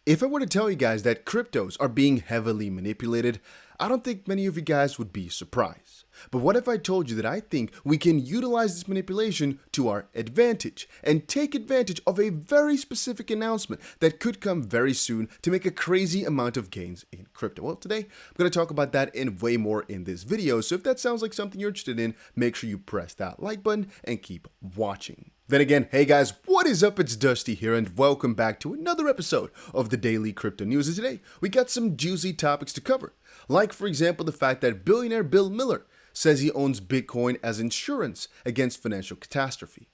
If I were to tell you guys that cryptos are being heavily manipulated, I don't think many of you guys would be surprised. But what if I told you that I think we can utilize this manipulation to our advantage and take advantage of a very specific announcement that could come very soon to make a crazy amount of gains in crypto? Well, today I'm going to talk about that and way more in this video. So if that sounds like something you're interested in, make sure you press that like button and keep watching. Then again, hey guys, what is up? It's Dusty here and welcome back to another episode of the Daily Crypto News. And today we got some juicy topics to cover. Like for example, the fact that billionaire Bill Miller says he owns Bitcoin as insurance against financial catastrophe.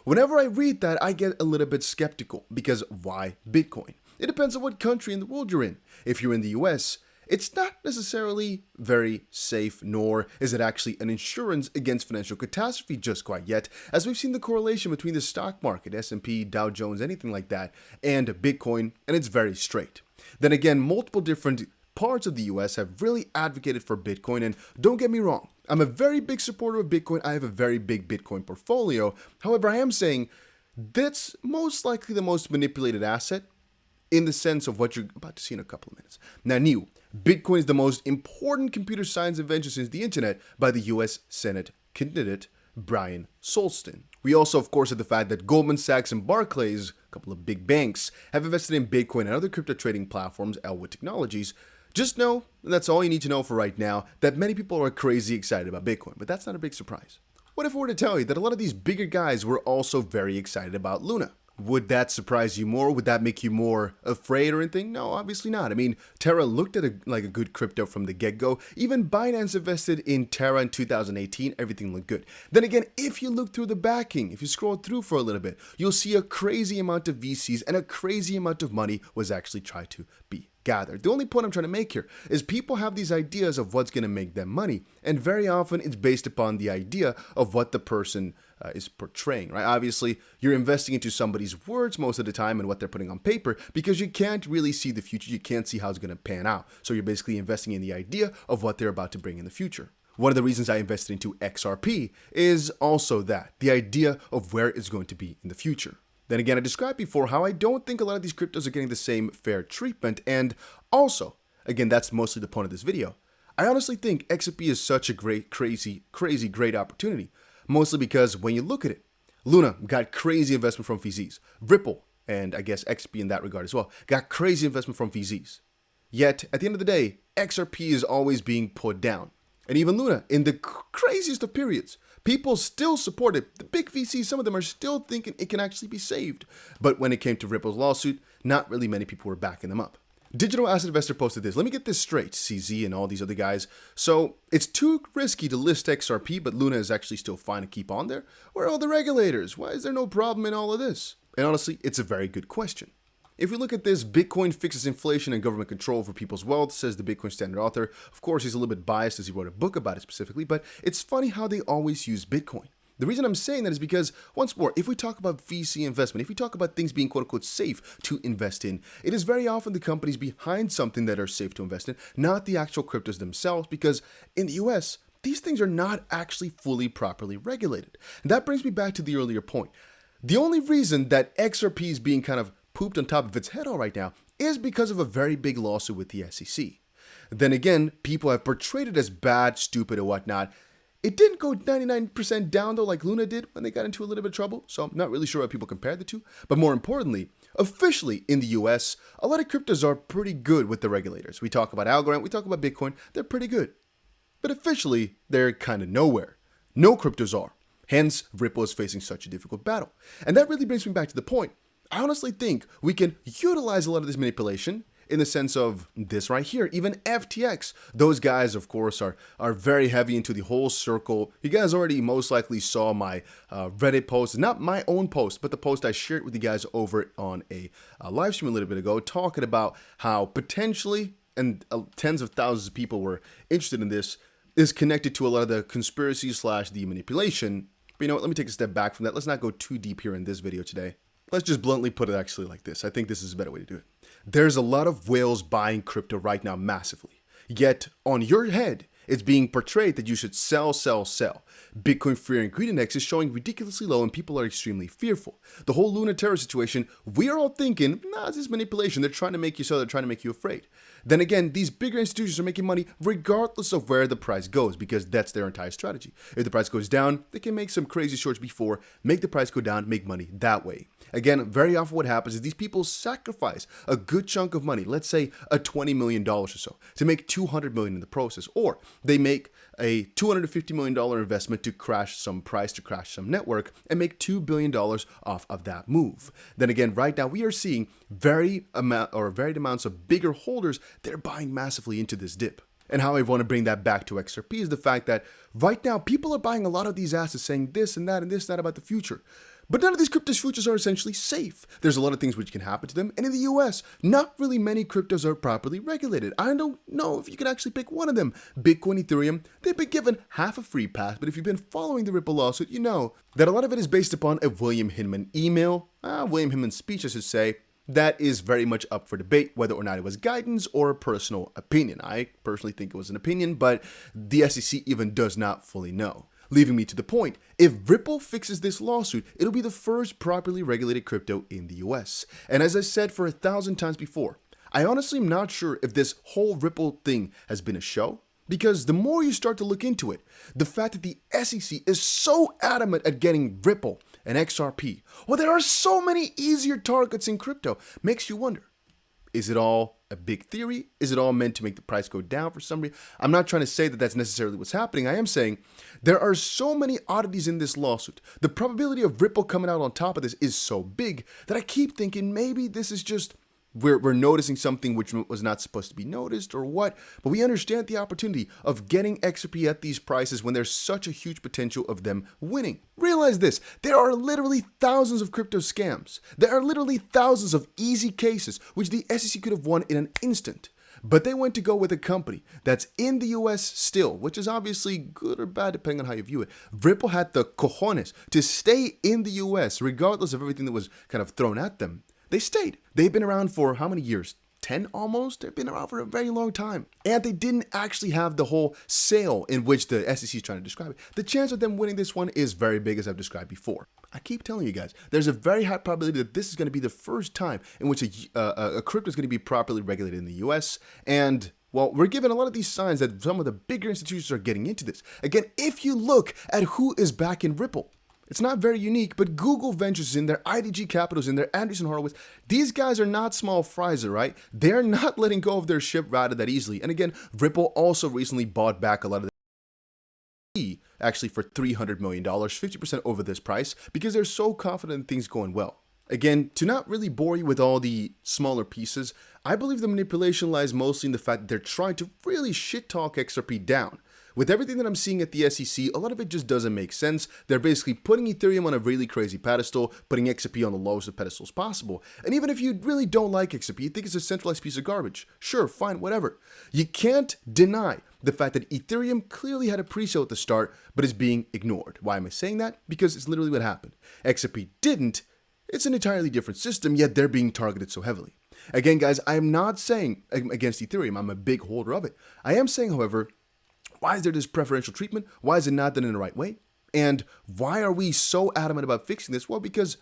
Whenever I read that, I get a little bit skeptical because why Bitcoin? It depends on what country in the world you're in. If you're in the US, it's not necessarily very safe, nor is it actually an insurance against financial catastrophe just quite yet, as we've seen the correlation between the stock market, S&P, Dow Jones, anything like that, and Bitcoin, and it's very straight. Then again, multiple different parts of the US have really advocated for Bitcoin, and don't get me wrong, I'm a very big supporter of Bitcoin. I have a very big Bitcoin portfolio. However, I am saying that's most likely the most manipulated asset in the sense of what you're about to see in a couple of minutes. Now, Bitcoin is the most important computer science invention since the internet by the US Senate candidate Brian Solston. We also, of course, have the fact that Goldman Sachs and Barclays, a couple of big banks, have invested in Bitcoin and other crypto trading platforms, Elwood Technologies. Just know, and that's all you need to know for right now, that many people are crazy excited about Bitcoin, but that's not a big surprise. What if I were to tell you that a lot of these bigger guys were also very excited about Luna? Would that surprise you more? Would that make you more afraid or anything? No, obviously not. I mean, Terra looked at like a good crypto from the get-go. Even Binance invested in Terra in 2018. Everything looked good. Then again, if you look through the backing, if you scroll through for a little bit, you'll see a crazy amount of VCs and a crazy amount of money was actually tried to be gathered. The only point I'm trying to make here is people have these ideas of what's going to make them money, and very often it's based upon the idea of what the person is portraying, right? Obviously, you're investing into somebody's words most of the time and what they're putting on paper because you can't really see the future. You can't see how it's going to pan out. So you're basically investing in the idea of what they're about to bring in the future. One of the reasons I invested into XRP is also that, the idea of where it's going to be in the future. Then again, I described before how I don't think a lot of these cryptos are getting the same fair treatment, and also, again, that's mostly the point of this video. I honestly think XRP is such a great, crazy great opportunity, mostly because when you look at it, Luna got crazy investment from VCs. Ripple, and I guess XRP in that regard as well, got crazy investment from VCs. Yet, at the end of the day, XRP is always being put down. And even Luna, in the craziest of periods, people still support it. The big VCs, some of them are still thinking it can actually be saved. But when it came to Ripple's lawsuit, not really many people were backing them up. Digital Asset Investor posted this. Let me get this straight, CZ and all these other guys. So it's too risky to list XRP, but Luna is actually still fine to keep on there? Where are all the regulators? Why is there no problem in all of this? And honestly, it's a very good question. If we look at this, Bitcoin fixes inflation and government control over people's wealth, says the Bitcoin Standard author. Of course, he's a little bit biased as he wrote a book about it specifically, but it's funny how they always use Bitcoin. The reason I'm saying that is because, once more, if we talk about VC investment, if we talk about things being quote-unquote safe to invest in, it is very often the companies behind something that are safe to invest in, not the actual cryptos themselves, because in the US, these things are not actually fully properly regulated. And that brings me back to the earlier point. The only reason that XRP is being kind of pooped on top of its head all right now is because of a very big lawsuit with the SEC. Then again, people have portrayed it as bad, stupid, or whatnot. It didn't go 99% down though like Luna did when they got into a little bit of trouble, so I'm not really sure how people compare the two. But more importantly, officially in the US, a lot of cryptos are pretty good with the regulators. We talk about Algorand, we talk about Bitcoin, they're pretty good. But officially, they're kind of nowhere. No cryptos are. Hence, Ripple is facing such a difficult battle. And that really brings me back to the point. I honestly think we can utilize a lot of this manipulation in the sense of this right here, even FTX. Those guys, of course, are very heavy into the whole circle. You guys already most likely saw my Reddit post, not my own post, but the post I shared with you guys over on a live stream a little bit ago, talking about how potentially, and tens of thousands of people were interested in this, is connected to a lot of the conspiracy / the manipulation. But you know what, let me take a step back from that. Let's not go too deep here in this video today. Let's just bluntly put it actually like this. I think this is a better way to do it. There's a lot of whales buying crypto right now massively. Yet on your head, It's being portrayed that you should sell, sell, sell. Bitcoin Fear and Greed Index is showing ridiculously low and people are extremely fearful. The whole Luna Terror situation, we are all thinking, nah, this is manipulation. They're trying to make you sell, they're trying to make you afraid. Then again, these bigger institutions are making money regardless of where the price goes because that's their entire strategy. If the price goes down, they can make some crazy shorts before, make the price go down, make money that way. Again, very often what happens is these people sacrifice a good chunk of money, let's say a $20 million or so, to make $200 million in the process, or they make a $250 million investment to crash some price, to crash some network, and make $2 billion off of that move. Then again, right now we are seeing varied amounts of bigger holders, they're buying massively into this dip. And how I want to bring that back to XRP is the fact that right now people are buying a lot of these assets saying this and that and this and that about the future. But none of these cryptos futures are essentially safe. There's a lot of things which can happen to them. And in the US, not really many cryptos are properly regulated. I don't know if you can actually pick one of them. Bitcoin, Ethereum, they've been given half a free pass. But if you've been following the Ripple lawsuit, you know that a lot of it is based upon a William Hinman email, William Hinman speech, I should say. That is very much up for debate, whether or not it was guidance or a personal opinion. I personally think it was an opinion, but the SEC even does not fully know. Leaving me to the point, if Ripple fixes this lawsuit, it'll be the first properly regulated crypto in the US. And as I said for 1,000 times before, I honestly am not sure if this whole Ripple thing has been a show, because the more you start to look into it, the fact that the SEC is so adamant at getting Ripple and XRP, well, there are so many easier targets in crypto, makes you wonder. Is it all a big theory? Is it all meant to make the price go down for some reason? I'm not trying to say that that's necessarily what's happening. I am saying there are so many oddities in this lawsuit. The probability of Ripple coming out on top of this is so big that I keep thinking maybe this is just we're noticing something which was not supposed to be noticed or what, but we understand the opportunity of getting XRP at these prices when there's such a huge potential of them winning. Realize this, there are literally thousands of crypto scams. There are literally thousands of easy cases which the SEC could have won in an instant. But they went to go with a company that's in the US still, which is obviously good or bad depending on how you view it. Ripple had the cojones to stay in the US regardless of everything that was kind of thrown at them. They stayed. They've been around for how many years? 10 almost? They've been around for a very long time. And they didn't actually have the whole sale in which the SEC is trying to describe it. The chance of them winning this one is very big, as I've described before. I keep telling you guys, there's a very high probability that this is going to be the first time in which a crypto is going to be properly regulated in the US. And well, we're given a lot of these signs that some of the bigger institutions are getting into this. Again, if you look at who is backing Ripple, it's not very unique, but Google Ventures is in there, IDG Capital is in there, Andreessen Horowitz. These guys are not small fries, right? They're not letting go of their ship routed that easily. And again, Ripple also recently bought back a lot of the actually for $300 million, 50% over this price, because they're so confident in things going well. Again, to not really bore you with all the smaller pieces, I believe the manipulation lies mostly in the fact that they're trying to really shit talk XRP down. With everything that I'm seeing at the SEC, a lot of it just doesn't make sense. They're basically putting Ethereum on a really crazy pedestal, putting XRP on the lowest of pedestals possible. And even if you really don't like XRP, you think it's a centralized piece of garbage, sure, fine, whatever. You can't deny the fact that Ethereum clearly had a pre-sale at the start, but is being ignored. Why am I saying that? Because it's literally what happened. XRP didn't. It's an entirely different system, yet they're being targeted so heavily. Again, guys, I am not saying against Ethereum. I'm a big holder of it. I am saying, however, why is there this preferential treatment? Why is it not done in the right way? And why are we so adamant about fixing this? Well, because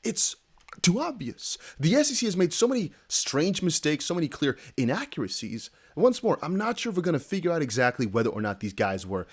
it's too obvious. The SEC has made so many strange mistakes, so many clear inaccuracies. Once more, I'm not sure if we're going to figure out exactly whether or not these guys were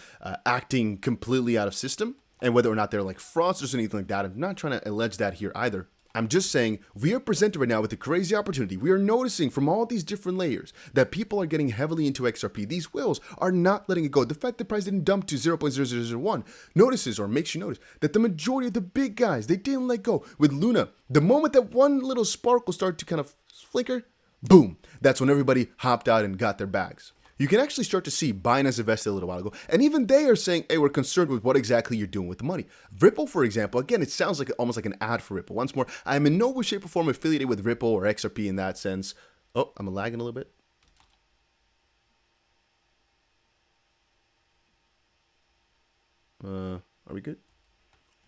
acting completely out of system and whether or not they're like fraudsters or anything like that. I'm not trying to allege that here either. I'm just saying we are presented right now with a crazy opportunity. We are noticing from all these different layers that people are getting heavily into XRP. These whales are not letting it go. The fact the price didn't dump to 0.0001 notices or makes you notice that the majority of the big guys, they didn't let go. With Luna, the moment that one little sparkle started to kind of flicker, boom, that's when everybody hopped out and got their bags. You can actually start to see Binance invested a little while ago, and even they are saying, hey, we're concerned with what exactly you're doing with the money. Ripple, for example, again, it sounds like almost like an ad for Ripple. Once more, I am in no way, shape, or form affiliated with Ripple or XRP in that sense. Oh, I'm lagging a little bit. Are we good?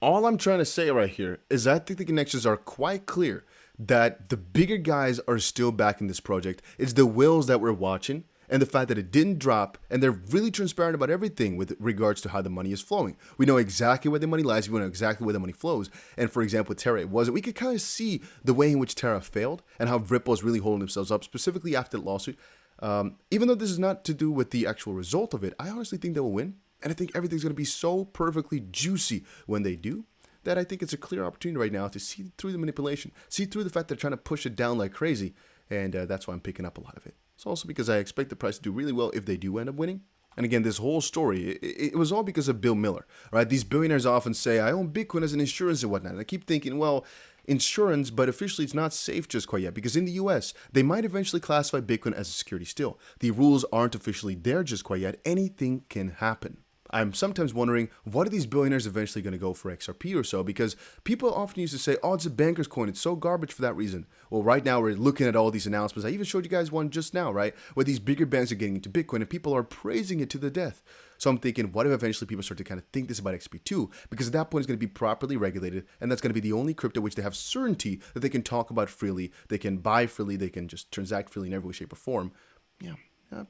All I'm trying to say right here is I think the connections are quite clear that the bigger guys are still backing this project. It's the whales that we're watching. and the fact that it didn't drop, and they're really transparent about everything with regards to how the money is flowing. We know exactly where the money lies, we know exactly where the money flows, and for example, with Terra, it wasn't. We could kind of see the way in which Terra failed, and how Ripple is really holding themselves up, specifically after the lawsuit. Even though this is not to do with the actual result of it, I honestly think they will win, and I think everything's going to be so perfectly juicy when they do, that I think it's a clear opportunity right now to see through the manipulation, see through the fact they're trying to push it down like crazy, and that's why I'm picking up a lot of it. It's also because I expect the price to do really well if they do end up winning. And again, this whole story, it was all because of Bill Miller, right? These billionaires often say, I own Bitcoin as an insurance and whatnot. And I keep thinking, well, insurance, but officially it's not safe just quite yet, because in the US, they might eventually classify Bitcoin as a security still. The rules aren't officially there just quite yet. Anything can happen. I'm sometimes wondering, what are these billionaires eventually going to go for XRP or so? Because people often used to say, oh, it's a banker's coin. It's so garbage for that reason. Well, right now we're looking at all these announcements. I even showed you guys one just now, right? Where these bigger banks are getting into Bitcoin and people are praising it to the death. So I'm thinking, what if eventually people start to kind of think this about XP too? Because at that point it's going to be properly regulated, and that's going to be the only crypto which they have certainty that they can talk about freely, they can buy freely, they can just transact freely in every way, shape, or form. Yeah.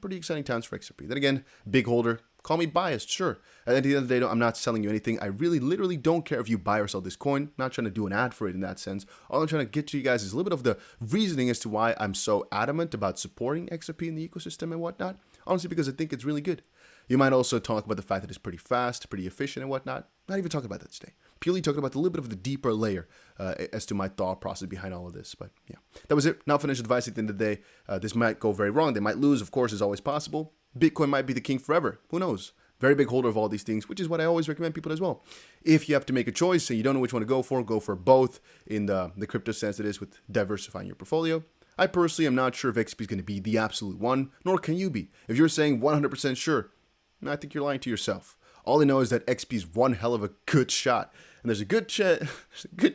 Pretty exciting times for XRP. Then again, big holder, call me biased, sure. At the end of the day, I'm not selling you anything. I really, literally don't care if you buy or sell this coin. I'm not trying to do an ad for it in that sense. All I'm trying to get to you guys is a little bit of the reasoning as to why I'm so adamant about supporting XRP in the ecosystem and whatnot. Honestly, because I think it's really good. You might also talk about the fact that it's pretty fast, pretty efficient and whatnot. Not even talking about that today. Purely talking about a little bit of the deeper layer as to my thought process behind all of this. But yeah, that was it. Not financial advice at the end of the day. This might go very wrong. They might lose, of course, is always possible. Bitcoin might be the king forever. Who knows? Very big holder of all these things, which is what I always recommend people as well. If you have to make a choice and you don't know which one to go for both in the crypto sense it is with diversifying your portfolio. I personally am not sure if XP is going to be the absolute one, nor can you be. If you're saying 100% sure, I think you're lying to yourself. All I know is that XP is one hell of a good shot. And there's a good chance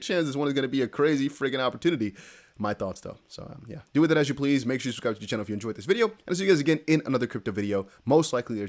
this one is going to be a crazy friggin' opportunity. My thoughts though. So yeah, do with it as you please. Make sure you subscribe to the channel if you enjoyed this video. And I'll see you guys again in another crypto video. Most likely